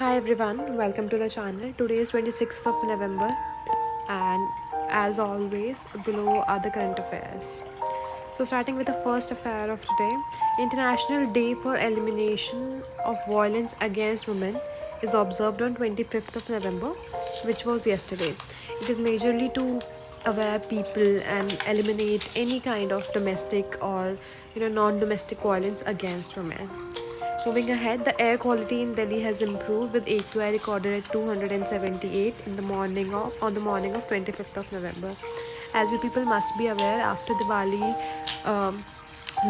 Hi everyone, welcome to the channel. Today is 26th of November and as always below are the current affairs. So starting with the first affair of today, International Day for Elimination of Violence Against Women is observed on 25th of November, which was yesterday. It is majorly to aware people and eliminate any kind of domestic or non-domestic violence against women. Moving ahead, the air quality in Delhi has improved with AQI recorded at 278 in the morning of on the morning of 25th of November. As you people must be aware, after Diwali,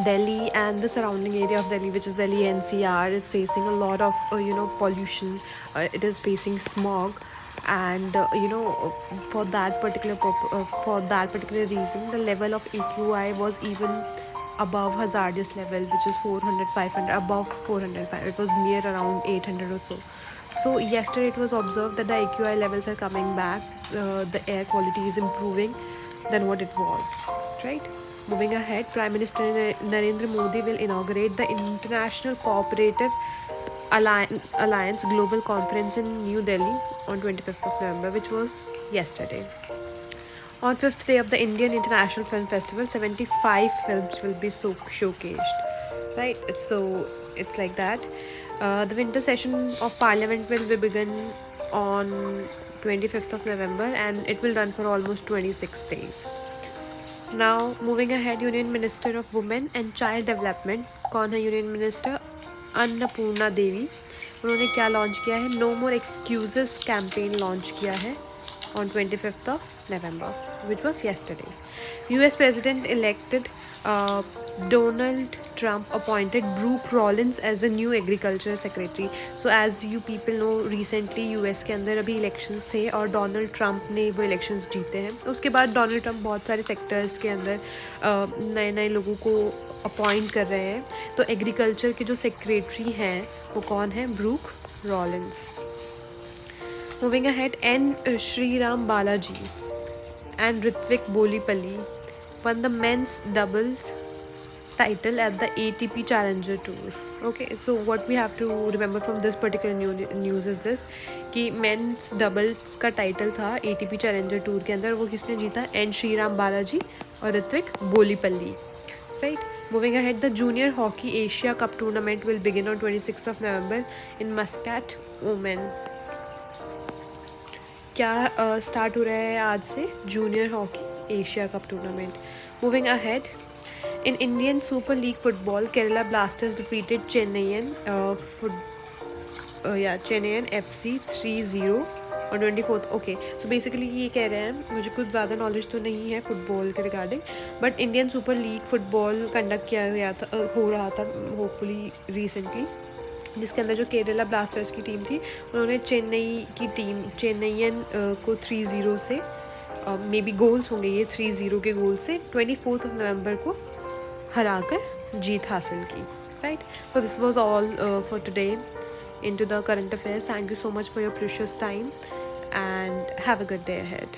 Delhi and the surrounding area of Delhi, which is Delhi NCR, is facing a lot of pollution. It is facing smog, and for that particular reason, the level of AQI was even above hazardous level, which is 400 500 above 405. It was near around 800 or so. So yesterday it was observed that the AQI levels are coming back, the air quality is improving than what it was, right? Moving ahead, Prime Minister Narendra Modi will inaugurate the International Cooperative Alliance Global Conference in New Delhi on 25th of November, which was yesterday. On fifth day of the Indian International Film Festival, 75 films will be showcased. Right, so it's like that. The winter session of Parliament will be begun on 25th of November and it will run for almost 26 days. Now moving ahead, Union Minister of Women and Child Development, कौन है union minister? Annapurna देवी. उन्होंने क्या launch किया है? No मोर excuses campaign launch किया है on 25th of November, which was yesterday. US President elected Donald Trump appointed Brooke Rollins as the new agriculture secretary. So as you people know, recently US के अंदर अभी elections थे और Donald Trump ने वो elections जीते हैं. उसके बाद डोनाल्ड ट्रंप बहुत सारे सेक्टर्स के अंदर नए नए लोगों को अपॉइंट कर रहे हैं. तो एग्रीकल्चर के जो सेक्रेटरी हैं वो कौन है? Brooke Rollins. Moving ahead, N. Sriram Balaji and Ritvik Bolipalli won the men's doubles title at the ATP Challenger Tour. Okay, so what we have to remember from this particular news is this कि men's doubles का title था ATP Challenger Tour के अंदर. वो किसने जीता? N. Sriram Balaji और Ritvik Bolipalli. Right. Moving ahead, the Junior Hockey Asia Cup tournament will begin on 26th of November in Muscat, Oman. क्या स्टार्ट हो रहा है आज से? Junior hockey Asia cup tournament. Moving ahead, in Indian super league football, Kerala blasters defeated Chennaiyin FC 3-0 और 24th. Okay, so basically ये कह रहे हैं, मुझे कुछ ज़्यादा नॉलेज तो नहीं है फुटबॉल के regarding, but Indian super league football conduct किया गया था, हो रहा था होपफुली रिसेंटली, जिसके अंदर जो केरला ब्लास्टर्स की टीम थी उन्होंने चेन्नईयन को 3-0 से मे बी गोल्स होंगे ये 3-0 के गोल से 24th of November को हराकर जीत हासिल की. Right, so this was all for today into the current affairs. Thank you so much for your precious time and have a good day ahead.